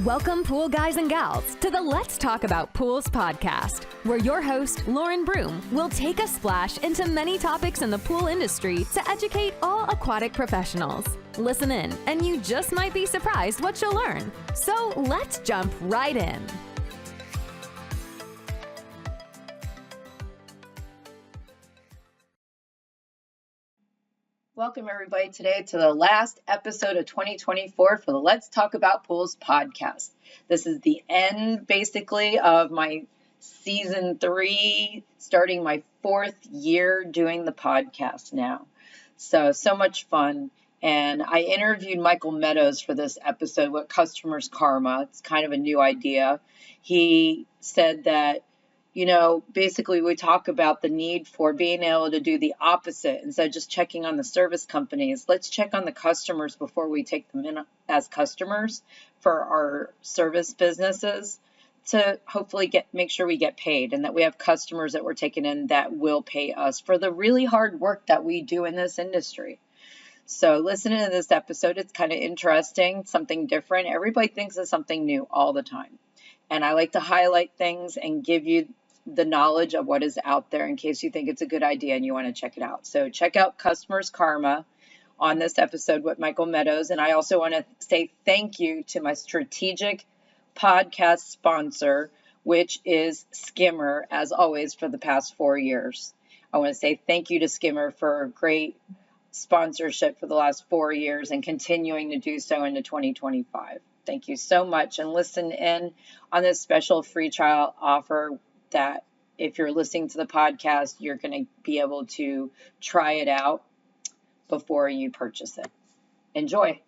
Welcome, pool guys and gals, to the Let's Talk About Pools podcast, where your host, Lauren Broom, will take a splash into many topics in the pool industry to educate all aquatic professionals. Listen in, and you just might be surprised what you'll learn. So let's jump right in. Welcome, everybody, today to the last episode of 2024 for the Let's Talk About Pools podcast. This is the end, basically, of my season 3, starting my 4th year doing the podcast now. So much fun. And I interviewed Michael Meadows for this episode with CustomersKarma. It's kind of a new idea. He said that, basically we talk about the need for being able to do the opposite. Instead of just checking on the service companies, let's check on the customers before we take them in as customers for our service businesses to hopefully make sure we get paid and that we have customers that we're taking in that will pay us for the really hard work that we do in this industry. So listening to this episode, it's kind of interesting, something different. Everybody thinks of something new all the time. And I like to highlight things and give you the knowledge of what is out there in case you think it's a good idea and you want to check it out. So check out CustomersKarma on this episode with Michael Meadows. And I also want to say thank you to my strategic podcast sponsor, which is Skimmer, as always, for the past 4 years. I want to say thank you to Skimmer for great sponsorship for the last 4 years and continuing to do so into 2025. Thank you so much. And listen in on this special free trial offer that if you're listening to the podcast, you're going to be able to try it out before you purchase it. Enjoy.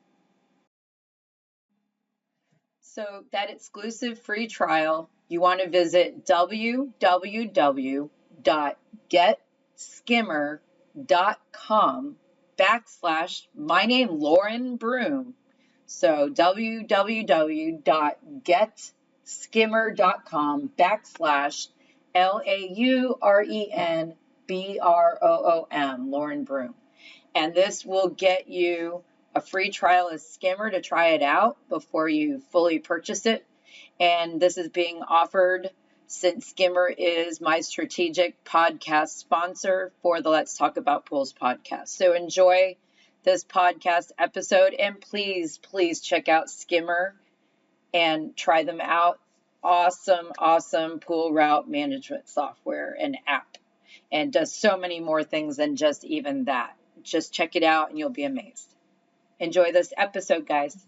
So that exclusive free trial, you want to visit www.getskimmer.com/my name, Lauren Broom. So www.getskimmer.com/LaurenBroom, Lauren Broom. And this will get you a free trial of Skimmer to try it out before you fully purchase it. And this is being offered since Skimmer is my strategic podcast sponsor for the Let's Talk About Pools podcast. So enjoy this podcast episode, and please check out Skimmer and try them out. Awesome pool route management software and app, and does so many more things than just even that. Just check it out and you'll be amazed. Enjoy this episode, guys.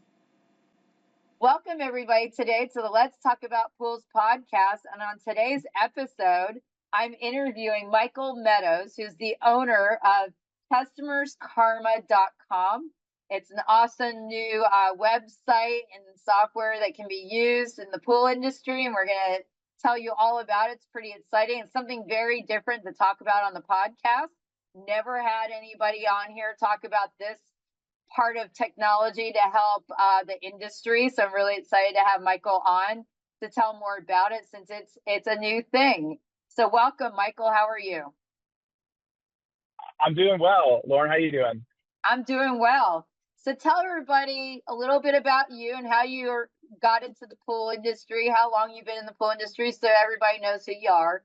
Welcome, everybody, today to the Let's Talk About Pools podcast. And on today's episode, I'm interviewing Michael Meadows, who's the owner of CustomersKarma.com. It's an awesome new website and software that can be used in the pool industry, and we're going to tell you all about it. It's pretty exciting. It's something very different to talk about on the podcast. Never had anybody on here talk about this part of technology to help the industry, so I'm really excited to have Michael on to tell more about it since it's a new thing. So welcome, Michael. How are you? I'm doing well. Lauren, how are you doing? I'm doing well. So tell everybody a little bit about you and how you got into the pool industry, how long you've been in the pool industry, so everybody knows who you are.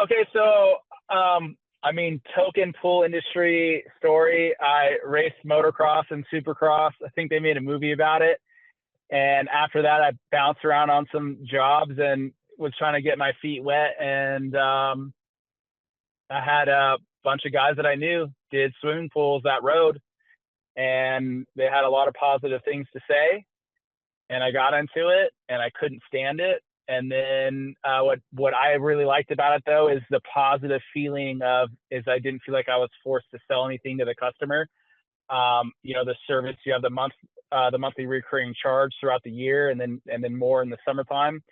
Okay, so, token pool industry story. I raced motocross and supercross. I think they made a movie about it. And after that, I bounced around on some jobs and was trying to get my feet wet. And I had a bunch of guys that I knew did swimming pools that road, and they had a lot of positive things to say. And I got into it, and I couldn't stand it. And then what I really liked about it, though, is the positive feeling is I didn't feel like I was forced to sell anything to the customer. The service, you have the monthly recurring charge throughout the year, and then more in the summertime.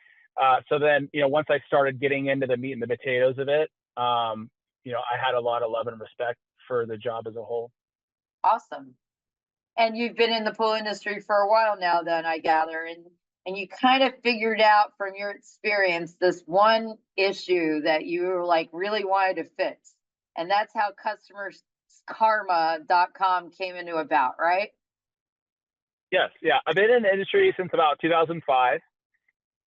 So then, once I started getting into the meat and the potatoes of it, I had a lot of love and respect for the job as a whole. Awesome. And you've been in the pool industry for a while now, then, I gather, and you kind of figured out from your experience this one issue that you really wanted to fix. And that's how CustomersKarma.com came into about, right? Yes. Yeah. I've been in the industry since about 2005.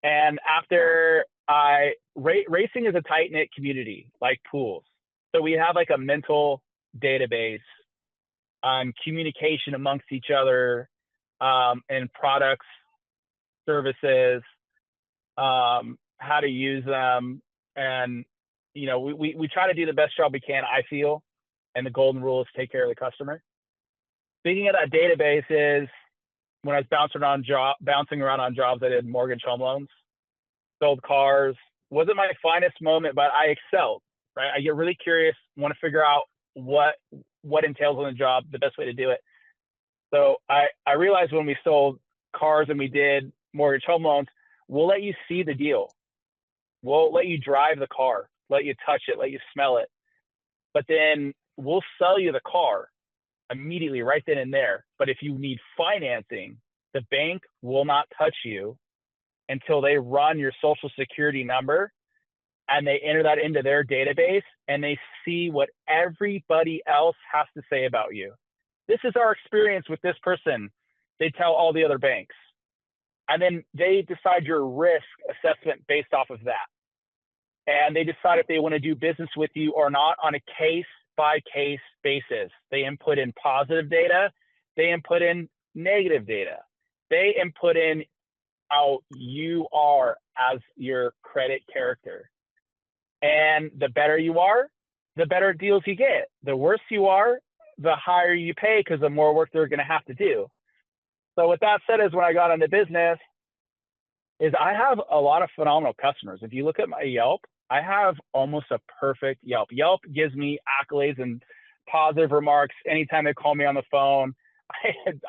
And after racing is a tight knit community like pools. So we have like a mental database on communication amongst each other, and products, services, how to use them. And, we try to do the best job we can, I feel. And the golden rule is take care of the customer. Speaking of that database is when I was bouncing around on jobs, I did mortgage home loans, sold cars. Wasn't my finest moment, but I excelled, right? I get really curious, want to figure out what entails on the job, the best way to do it. So I realized when we sold cars and we did mortgage home loans, we'll let you see the deal. We'll let you drive the car, let you touch it, let you smell it. But then we'll sell you the car immediately right then and there. But if you need financing, the bank will not touch you until they run your social security number and they enter that into their database and they see what everybody else has to say about you. This is our experience with this person. They tell all the other banks. And then they decide your risk assessment based off of that. And they decide if they want to do business with you or not on a case by case basis. They input in positive data. They input in negative data. They input in how you are as your credit character. And the better you are, the better deals you get. The worse you are, the higher you pay because the more work they're going to have to do. So with that said, is when I got into business, is I have a lot of phenomenal customers. If you look at my Yelp, I have almost a perfect Yelp. Yelp gives me accolades and positive remarks anytime they call me on the phone.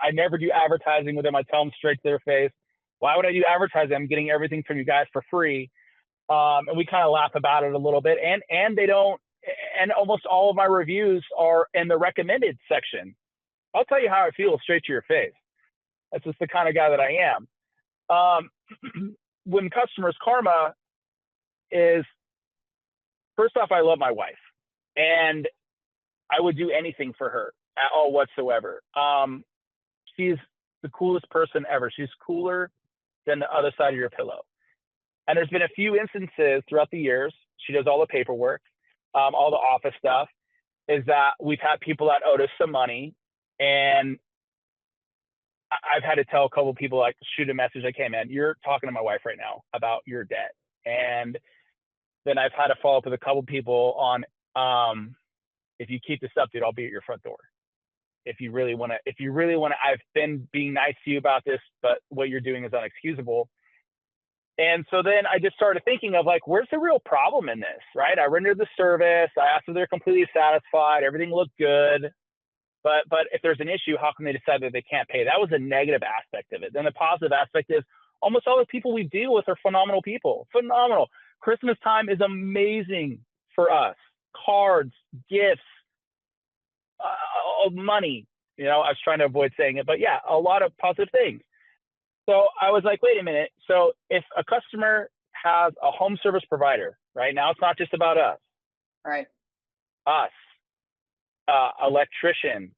I never do advertising with them. I tell them straight to their face, why would I do advertising? I'm getting everything from you guys for free. And we kind of laugh about it a little bit. And they don't, and almost all of my reviews are in the recommended section. I'll tell you how I feel straight to your face. That's just the kind of guy that I am. When CustomersKarma is, first off, I love my wife and I would do anything for her at all whatsoever. She's the coolest person ever. She's cooler than the other side of your pillow. And there's been a few instances throughout the years, she does all the paperwork, all the office stuff, is that we've had people that owed us some money, and I've had to tell a couple of people, like, shoot a message like, hey man, you're talking to my wife right now about your debt. And then I've had to follow up with a couple of people on, if you keep this up, dude, I'll be at your front door. If you really want to, I've been being nice to you about this, but what you're doing is unexcusable. And so then I just started thinking of, like, where's the real problem in this, right? I rendered the service. I asked if they're completely satisfied. Everything looked good. But if there's an issue, how can they decide that they can't pay? That was a negative aspect of it. Then the positive aspect is almost all the people we deal with are phenomenal people. Phenomenal. Christmas time is amazing for us. Cards, gifts, money. I was trying to avoid saying it, but yeah, a lot of positive things. So I was like, wait a minute. So if a customer has a home service provider, right now, it's not just about us. Right. Us, electrician,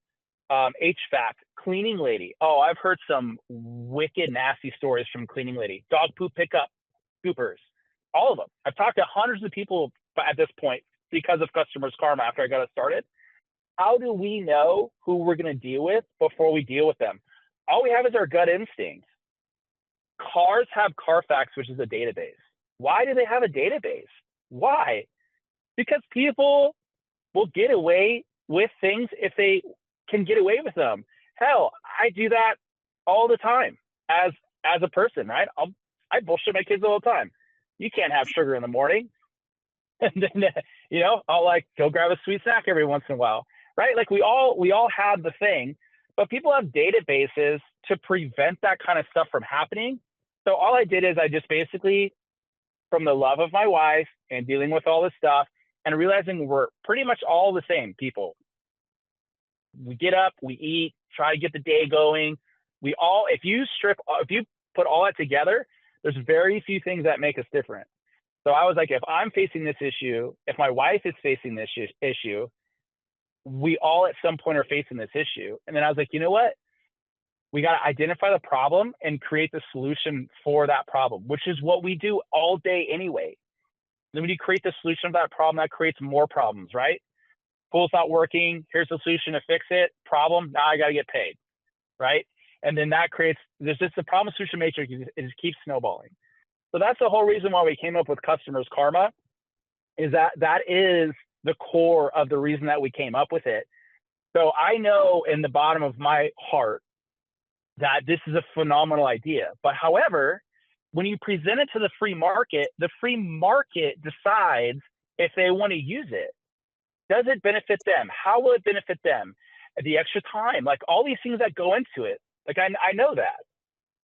HVAC, cleaning lady. Oh, I've heard some wicked nasty stories from cleaning lady. Dog poop pickup, scoopers, all of them. I've talked to hundreds of people at this point because of CustomersKarma after I got it started. How do we know who we're going to deal with before we deal with them? All we have is our gut instinct. Cars have Carfax, which is a database. Why do they have a database? Why? Because people will get away with things if they can get away with them. Hell, I do that all the time as a person, right? I bullshit my kids all the time. You can't have sugar in the morning. And then, I'll like go grab a sweet snack every once in a while, right? Like we all have the thing, but people have databases to prevent that kind of stuff from happening. So all I did is I just basically, from the love of my wife and dealing with all this stuff and realizing we're pretty much all the same people. We get up, we eat, try to get the day going. If you put all that together, there's very few things that make us different. So I was like, if I'm facing this issue, if my wife is facing this issue, we all at some point are facing this issue. And then I was like, you know what? We got to identify the problem and create the solution for that problem, which is what we do all day anyway. Then when you create the solution of that problem, that creates more problems, right? Pool's not working. Here's the solution to fix it. Problem. Now I got to get paid, right? And then that creates, there's just the problem solution matrix. It just keeps snowballing. So that's the whole reason why we came up with CustomersKarma, is that is the core of the reason that we came up with it. So I know in the bottom of my heart that this is a phenomenal idea. But however, when you present it to the free market decides if they want to use it. Does it benefit them? How will it benefit them? The extra time, like all these things that go into it. Like I know that,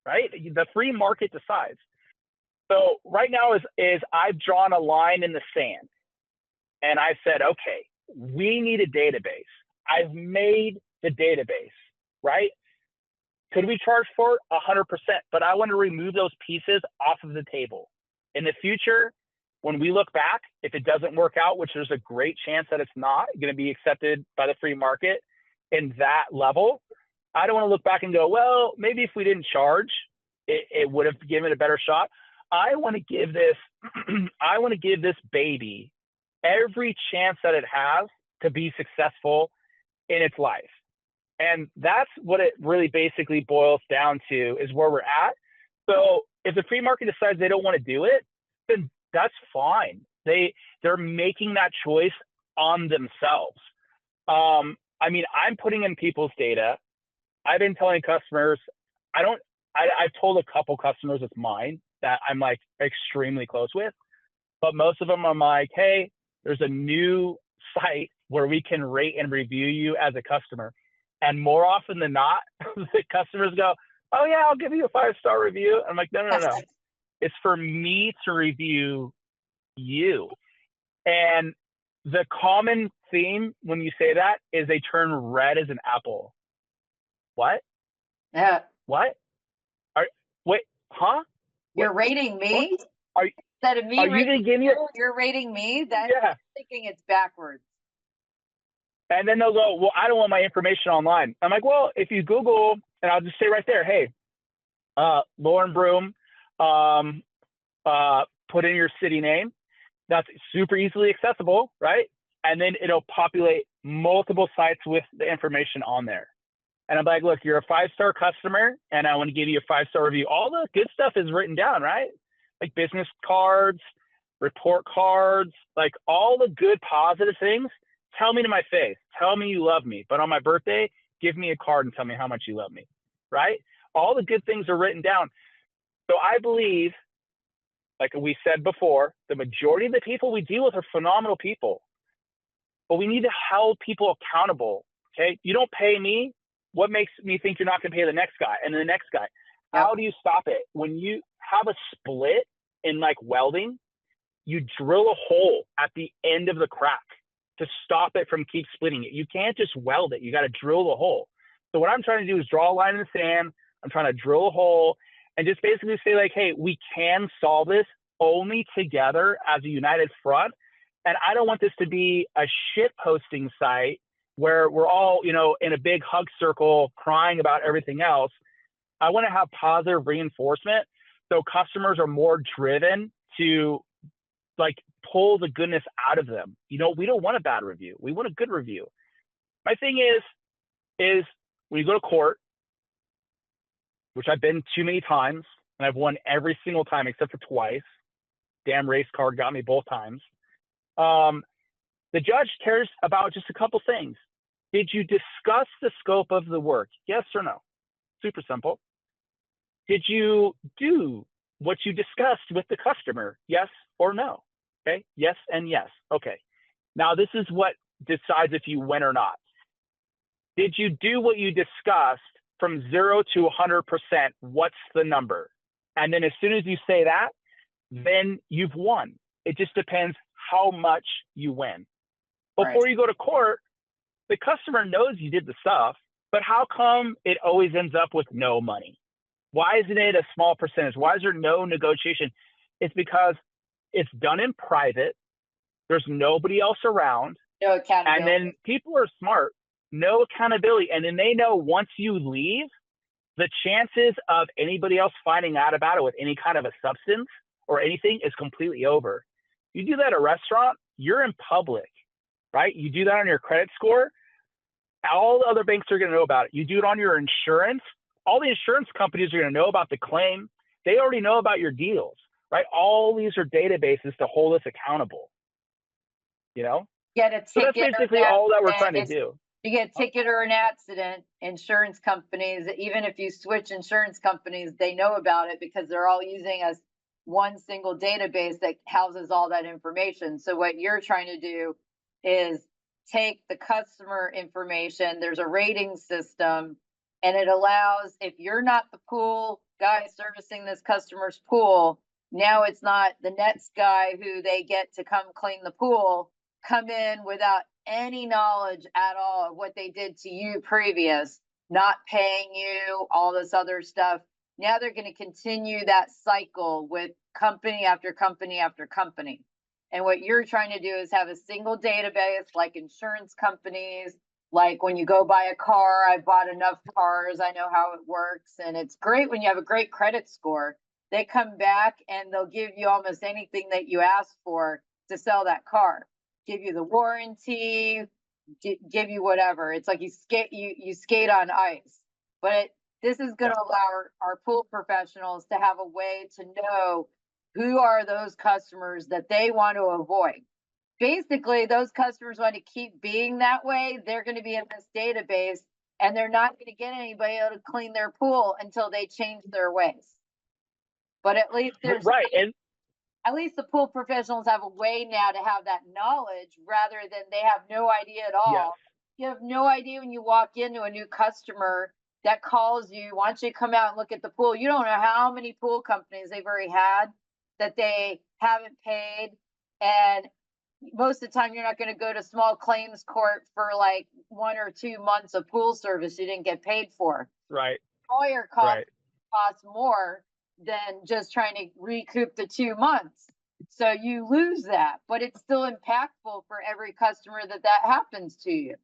right? The free market decides. So right now is I've drawn a line in the sand, and I said, okay, we need a database. I've made the database, right? Could we charge for it? 100%. But I want to remove those pieces off of the table. In the future, when we look back, if it doesn't work out, which there's a great chance that it's not going to be accepted by the free market in that level, I don't want to look back and go, well, maybe if we didn't charge, it would have given it a better shot. I want to give this, I want to give this baby every chance that it has to be successful in its life. And that's what it really basically boils down to, is where we're at. So if the free market decides they don't want to do it, then that's fine. They're making that choice on themselves. I mean, I'm putting in people's data. I've been telling customers, I've told a couple customers it's mine that I'm like extremely close with, but most of them I'm like, hey, there's a new site where we can rate and review you as a customer. And more often than not, the customers go, oh yeah, I'll give you a 5-star review. I'm like, no. It's for me to review you. And the common theme when you say that is they turn red as an apple. What? Yeah. What? Wait, huh? You're rating me? Instead of me are you gonna give me you're rating me? That's yeah. thinking it's backwards. And then they'll go, well, I don't want my information online. I'm like, well, if you Google, and I'll just say right there, hey, Lauren Broom, put in your city name. That's super easily accessible, right? And then it'll populate multiple sites with the information on there. And I'm like, look, you're a 5-star customer, and I want to give you a 5-star review. All the good stuff is written down, right? Like business cards, report cards, like all the good positive things. Tell me to my face. Tell me you love me. But on my birthday, give me a card and tell me how much you love me, right? All the good things are written down. So I believe, like we said before, the majority of the people we deal with are phenomenal people. But we need to hold people accountable, okay? You don't pay me. What makes me think you're not going to pay the next guy and the next guy? How do you stop it? When you have a split in like welding, you drill a hole at the end of the crack to stop it from keep splitting it. You can't just weld it. You got to drill the hole. So what I'm trying to do is draw a line in the sand. I'm trying to drill a hole and just basically say like, hey, we can solve this only together as a united front. And I don't want this to be a shit posting site where we're all, in a big hug circle crying about everything else. I want to have positive reinforcement so customers are more driven to like pull the goodness out of them. We don't want a bad review. We want a good review. My thing is when you go to court, which I've been too many times, and I've won every single time except for twice. Damn race card got me both times. The judge cares about just a couple things. Did you discuss the scope of the work? Yes or no? Super simple. Did you do what you discussed with the customer? Yes or no? Okay, yes and yes. Okay, now this is what decides if you win or not. Did you do what you discussed from 0 to 100%? What's the number? And then as soon as you say that, then you've won. It just depends how much you win. Before you go to court, the customer knows you did the stuff, but how come it always ends up with no money? Why isn't it a small percentage? Why is there no negotiation? It's because it's done in private. There's nobody else around. No accountability. And then people are smart. No accountability. And then they know once you leave, the chances of anybody else finding out about it with any kind of a substance or anything is completely over. You do that at a restaurant, you're in public, right? You do that on your credit score, all the other banks are going to know about it. You do it on your insurance, all the insurance companies are going to know about the claim. They already know about your deals, right? All these are databases to hold us accountable, you know? Get a So that's ticket or basically an all that we're trying to accident. do. You get a ticket or an accident, insurance companies, even if you switch insurance companies, they know about it because they're all using one single database that houses all that information. So what you're trying to do is take the customer information. There's a rating system, and it allows, if you're not the pool guy servicing this customer's pool, now it's not the Nets guy who they get to come clean the pool, come in without any knowledge at all of what they did to you previous, not paying you, all this other stuff. Now they're going to continue that cycle with company after company after company. And what you're trying to do is have a single database like insurance companies, like when you go buy a car. I've bought enough cars, I know how it works. And it's great when you have a great credit score. They come back and they'll give you almost anything that you ask for to sell that car. Give you the warranty, give you whatever. It's like you skate on ice. But this is going to allow our pool professionals to have a way to know who are those customers that they want to avoid. Basically, those customers want to keep being that way. They're going to be in this database, and they're not going to get anybody able to clean their pool until they change their ways. But at least there's right. And at least the pool professionals have a way now to have that knowledge rather than they have no idea at all. yes. You have no idea when you walk into a new customer that calls you, wants you to come out and look at the pool. You don't know how many pool companies they've already had that they haven't paid. And most of the time, you're not going to go to small claims court for like 1 or 2 months of pool service you didn't get paid for. Right. Lawyer costs more than just trying to recoup the 2 months. So you lose that, but it's still impactful for every customer that happens to you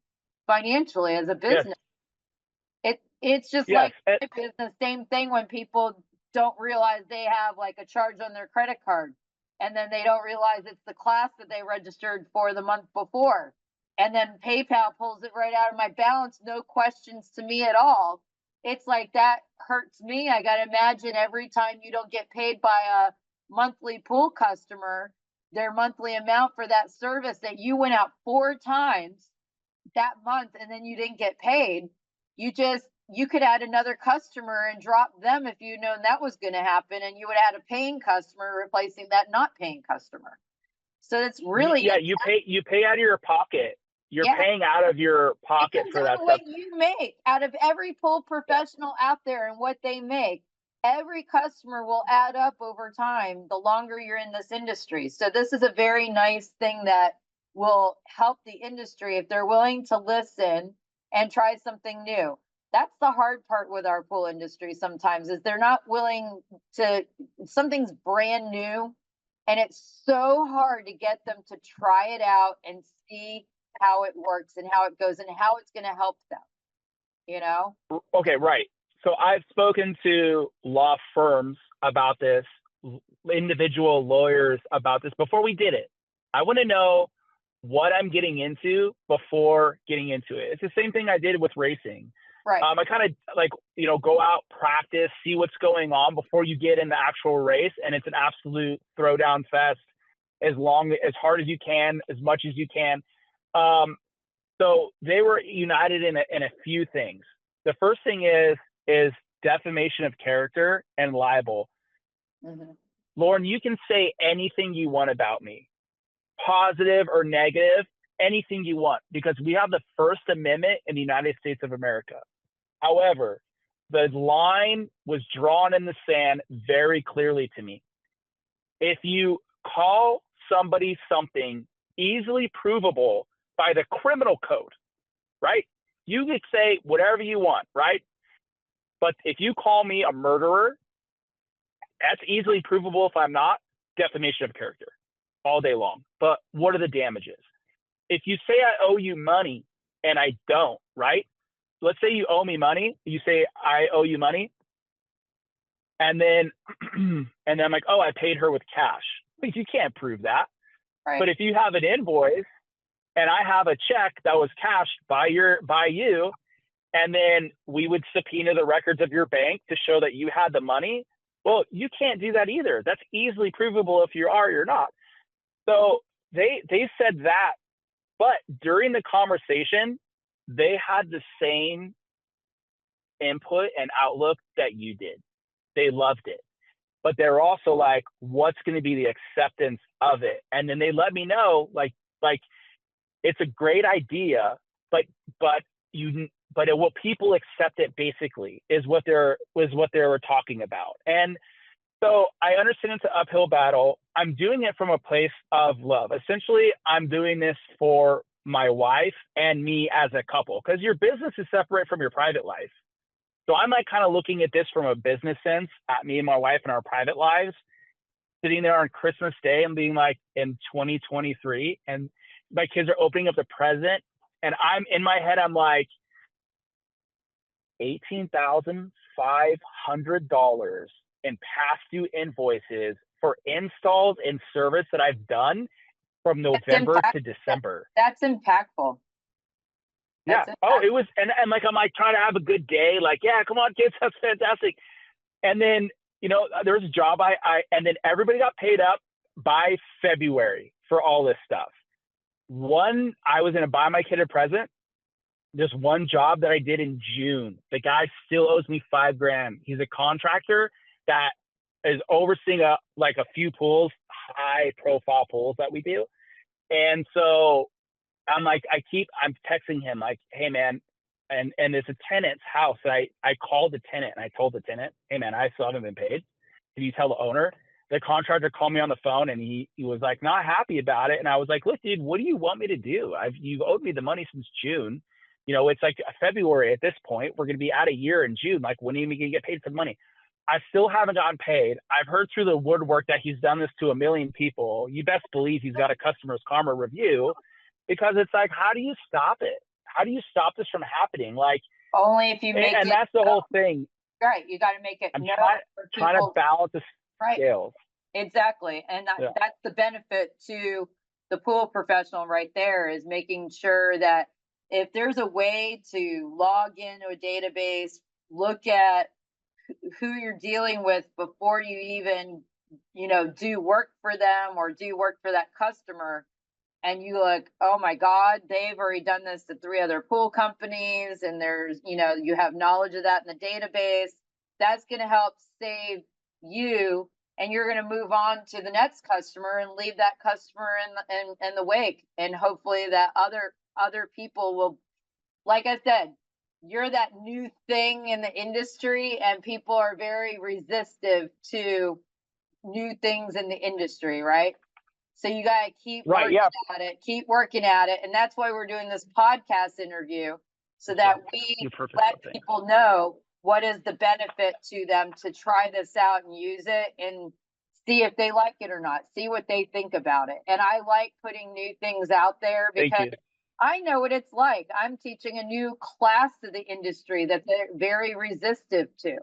financially as a business. Yes. It's just like a business, same thing when people don't realize they have like a charge on their credit card, and then they don't realize it's the class that they registered for the month before. And then PayPal pulls it right out of my balance, no questions to me at all. It's like that hurts me. I got to imagine every time you don't get paid by a monthly pool customer, their monthly amount for that service that you went out 4 times that month and then you didn't get paid. You could add another customer and drop them if you'd known that was going to happen, and you would add a paying customer replacing that not paying customer. So it's really you pay out of your pocket. You're paying out of your pocket for that stuff. What you make out of every pool professional out there and what they make, every customer will add up over time the longer you're in this industry. So this is a very nice thing that will help the industry if they're willing to listen and try something new. That's the hard part with our pool industry sometimes, is they're not willing to, something's brand new, and it's so hard to get them to try it out and see how it works and how it goes and how it's going to help them, you know? Okay, right. So I've spoken to law firms about this, individual lawyers about this before we did it. I want to know what I'm getting into before getting into it. It's the same thing I did with racing. Right. I kind of, go out, practice, see what's going on before you get in the actual race. And it's an absolute throwdown fest as hard as you can, as much as you can. So they were united in a few things. The first thing is defamation of character and libel. Mm-hmm. Lauren, you can say anything you want about me, positive or negative, anything you want, because we have the First Amendment in the United States of America. However, the line was drawn in the sand very clearly to me. If you call somebody something easily provable by the criminal code, right? You could say whatever you want, right? But if you call me a murderer, that's easily provable if I'm not, defamation of character all day long. But what are the damages? If you say I owe you money and I don't, right? let's say you owe me money. You say, I owe you money. And then, and then I'm like, oh, I paid her with cash. Like, you can't prove that. Right. But if you have an invoice and I have a check that was cashed by you, and then we would subpoena the records of your bank to show that you had the money, well, you can't do that either. That's easily provable if you are or you're not. So they said that, but during the conversation, they had the same input and outlook that you did. They loved it. But they're also like, what's going to be the acceptance of it? And then they let me know, like it's a great idea, but will people accept it? Basically, is what they were talking about. And so I understand it's an uphill battle. I'm doing it from a place of love. Essentially, I'm doing this for my wife and me as a couple, because your business is separate from your private life. So I'm like kind of looking at this from a business sense at me and my wife and our private lives, sitting there on Christmas Day and being like, in 2023, and my kids are opening up the present, and I'm in my head, I'm like, $18,500 in past due invoices for installs and service that I've done from November to December. That's impactful. Yeah. Oh, it was, and like, I'm like trying to have a good day. Like, yeah, come on, kids, that's fantastic. And then, there was a job and then everybody got paid up by February for all this stuff. I was going to buy my kid a present. Just one job that I did in June. The guy still owes me $5,000. He's a contractor that is overseeing a few pools, high profile pools that we do. And so I'm like, I'm texting him like, hey man, and it's a tenant's house. I called the tenant and I told the tenant, hey man, I still haven't been paid. Can you tell the owner? The contractor called me on the phone and he was like not happy about it. And I was like, look, dude, what do you want me to do? You've owed me the money since June. It's like February at this point. We're going to be out a year in June. Like, when are you going to get paid for the money? I still haven't gotten paid. I've heard through the woodwork that he's done this to 1 million people. You best believe he's got a CustomersKarma review, because it's like, how do you stop it? How do you stop this from happening? Like, only if you make it. And that's the whole thing. Right. You got to make it. I'm trying to balance the scales. Exactly. And that's the benefit to the pool professional right there, is making sure that if there's a way to log into a database, look at who you're dealing with before you even, do work for them or do work for that customer, and you look, oh my God, they've already done this to 3 other pool companies, and there's, you have knowledge of that in the database, that's going to help save you, and you're going to move on to the next customer and leave that customer in the wake. And hopefully that other people will, like I said, you're that new thing in the industry, and people are very resistive to new things in the industry, right? So you got to keep working at it, keep working at it. And that's why we're doing this podcast interview, so that we let people know what is the benefit to them to try this out and use it and see if they like it or not, see what they think about it. And I like putting new things out there because I know what it's like. I'm teaching a new class to the industry that they're very resistive to,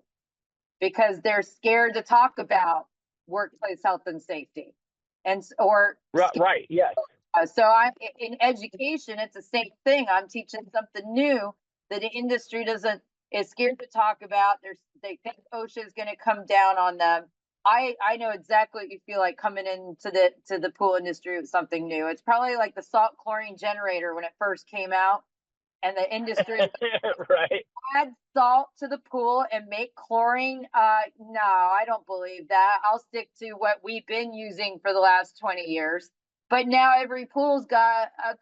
because they're scared to talk about workplace health and safety. Right. Yes. So I'm in education. It's the same thing. I'm teaching something new that the industry is scared to talk about. They think OSHA is going to come down on them. I know exactly what you feel like coming into the pool industry with something new. It's probably like the salt chlorine generator when it first came out, and the industry right. add salt to the pool and make chlorine. No, I don't believe that. I'll stick to what we've been using for the last 20 years. But now every pool's got a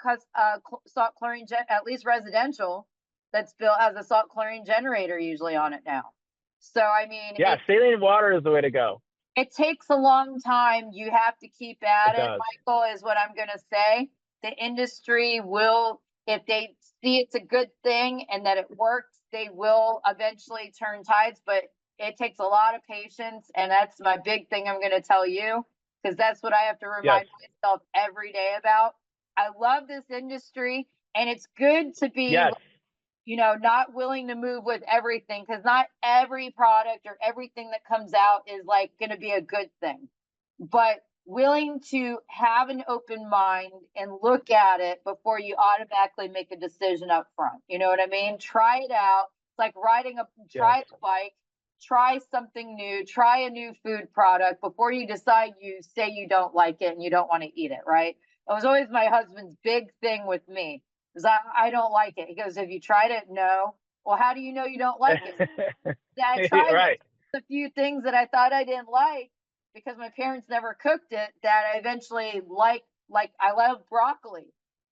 salt chlorine, at least residential, that's built as a salt chlorine generator usually on it now. So, I mean, saline water is the way to go. It takes a long time. You have to keep at it, Michael, is what I'm going to say. The industry will, if they see it's a good thing and that it works, they will eventually turn tides, but it takes a lot of patience. And that's my big thing I'm going to tell you, because that's what I have to remind myself every day about. I love this industry, and it's good to be not willing to move with everything, because not every product or everything that comes out is like going to be a good thing, but willing to have an open mind and look at it before you automatically make a decision up front. You know what I mean? Try it out. It's like try the bike, try something new, try a new food product before you decide you say you don't like it and you don't want to eat it, right? It was always my husband's big thing with me, because I don't like it. He goes, have you tried it? No. Well, how do you know you don't like it? I tried Right. it. A few things that I thought I didn't like because my parents never cooked it, that I eventually like I love broccoli.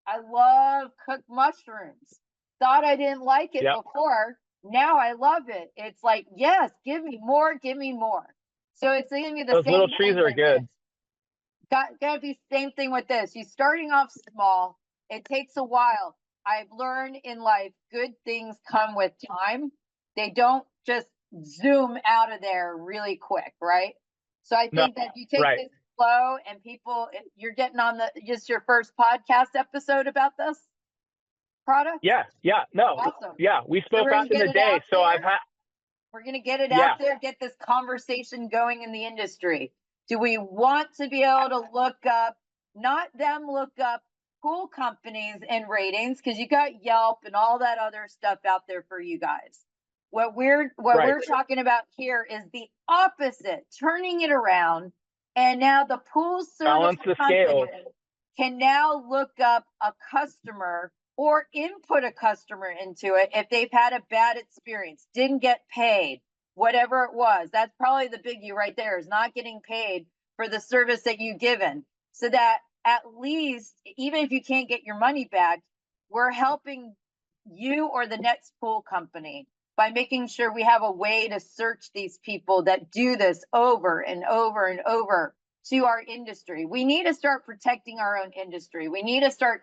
I love cooked mushrooms. Thought I didn't like it Yep. before. Now I love it. It's like, yes, give me more, give me more. So it's gonna be the Those same little thing trees are with good. this. Gotta be the same thing with this. You starting off small. It takes a while. I've learned in life, good things come with time. They don't just zoom out of there really quick, right? So I No, think that you take right. this slow, and you're getting on just your first podcast episode about this product. Yeah. No. Awesome. Yeah. We So spoke we're gonna back in get the it day. out So I've there. had, We're going to get it yeah. out there, get this conversation going in the industry. Do we want to be able to look up, not them look up pool companies and ratings, because you got Yelp and all that other stuff out there for you guys. What we're Right. talking about here is the opposite, turning it around. And now the pool service Balance the company scales. can now look up a customer or input a customer into it if they've had a bad experience, didn't get paid, whatever it was. That's probably the biggie right there, is not getting paid for the service that you've given. So that at least, even if you can't get your money back, we're helping you or the next pool company by making sure we have a way to search these people that do this over and over and over to our industry. We need to start protecting our own industry. We need to start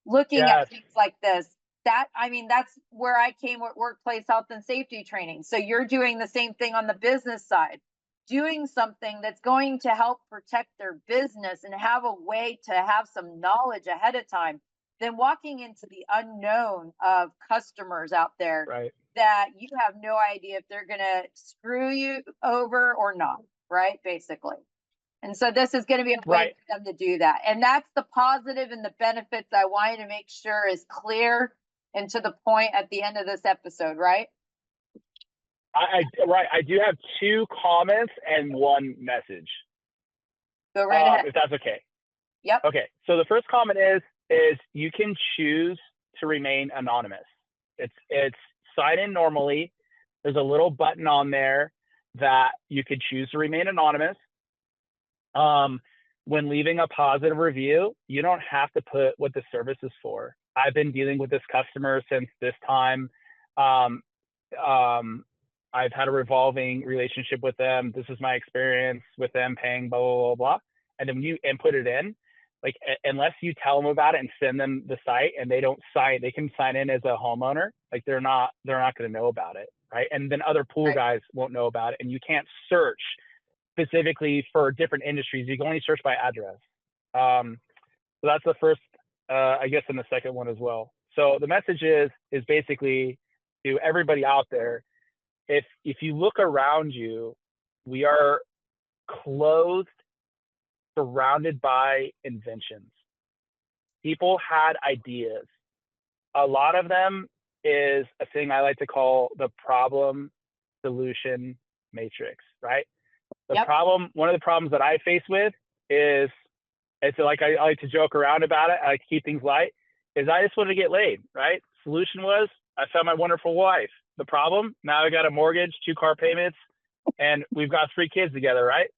looking Yes. at things like this. That's where I came with workplace health and safety training. So you're doing the same thing on the business side, doing something that's going to help protect their business and have a way to have some knowledge ahead of time, than walking into the unknown of customers out there Right. that you have no idea if they're going to screw you over or not, right? Basically. And so this is going to be a way Right. for them to do that. And that's the positive and the benefits I wanted to make sure is clear and to the point at the end of this episode, right? Right. I do have 2 comments and 1 message. Go right ahead. If that's okay. Yep. Okay. So the first comment is you can choose to remain anonymous. It's sign in normally. There's a little button on there that you could choose to remain anonymous. When leaving a positive review, you don't have to put what the service is for. I've been dealing with this customer since this time. I've had a revolving relationship with them. This is my experience with them paying blah, blah, blah, blah. And then when you input it in, like, unless you tell them about it and send them the site and they can sign in as a homeowner, like they're not going to know about it. Right. And then other pool guys won't know about it. And you can't search specifically for different industries. You can only search by address. So that's the first, I guess, and the second one as well. So the message is basically to everybody out there, if you look around you, we are clothed, surrounded by inventions. People had ideas. A lot of them is a thing I like to call the problem solution matrix, right? One of the problems that I face with is, it's like, I like to joke around about it. I like to keep things light, is I just want to get laid, right? Solution was, I found my wonderful wife. The problem, now I got a mortgage, 2 car payments, and we've got 3 kids together, right?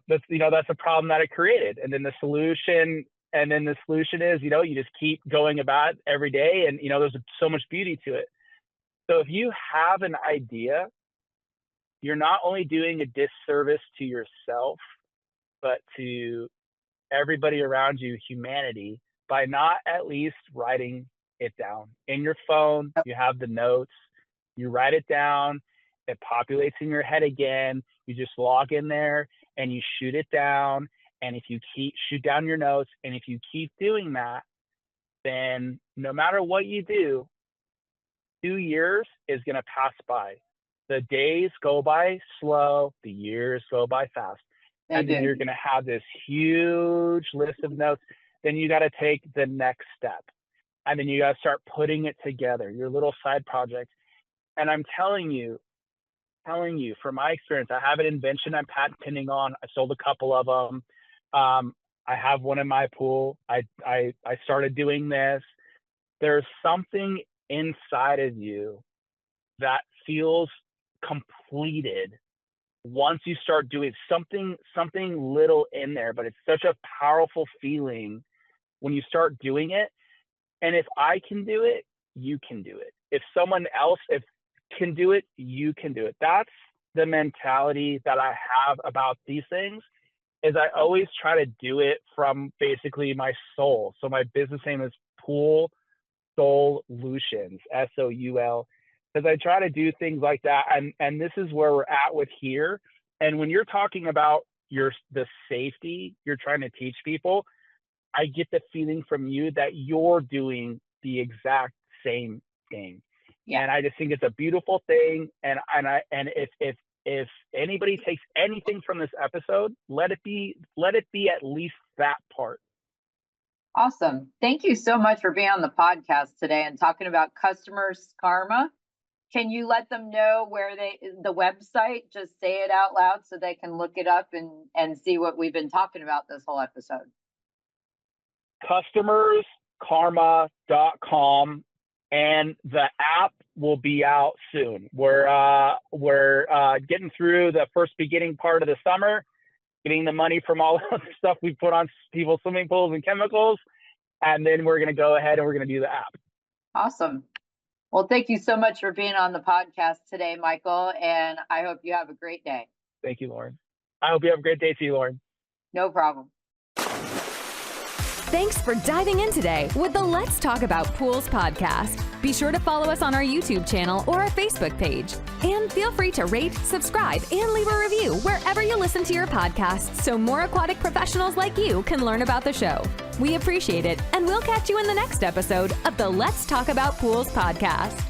That's a problem that it created. And then the solution is, you just keep going about it every day. And, there's so much beauty to it. So if you have an idea, you're not only doing a disservice to yourself, but to everybody around you, humanity, by not at least writing it down. In your phone, you have the notes, you write it down, it populates in your head again, you just log in there and you shoot it down. And if you shoot down your notes, and if you keep doing that, then no matter what you do, 2 years is going to pass by. The days go by slow, the years go by fast. And then you're going to have this huge list of notes. Then you got to take the next step. And then you got to start putting it together, your little side project. And I'm telling you, from my experience, I have an invention I'm patent pending on. I sold a couple of them. I have one in my pool. I started doing this. There's something inside of you that feels completed once you start doing something little in there, but it's such a powerful feeling when you start doing it. And if I can do it, you can do it. If someone else can do it, you can do it. That's the mentality that I have about these things, is I always try to do it from basically my soul. So my business name is Pool Solutions, SOUL, because I try to do things like that. And this is where we're at with here. And when you're talking about the safety you're trying to teach people, I get the feeling from you that you're doing the exact same thing. Yeah. And I just think it's a beautiful thing. And if anybody takes anything from this episode, let it be at least that part. Awesome. Thank you so much for being on the podcast today and talking about CustomersKarma. Can you let them know where the website, just say it out loud so they can look it up and see what we've been talking about this whole episode? CustomersKarma.com, and the app will be out soon. We're getting through the first beginning part of the summer, getting the money from all of the stuff we put on people's swimming pools and chemicals, and then we're going to go ahead and we're going to do the app. Awesome. Well, thank you so much for being on the podcast today, Michael, and I hope you have a great day. Thank you, Lauren. I hope you have a great day too, Lauren. No problem. Thanks for diving in today with the Let's Talk About Pools podcast. Be sure to follow us on our YouTube channel or our Facebook page. And feel free to rate, subscribe, and leave a review wherever you listen to your podcasts so more aquatic professionals like you can learn about the show. We appreciate it, and we'll catch you in the next episode of the Let's Talk About Pools podcast.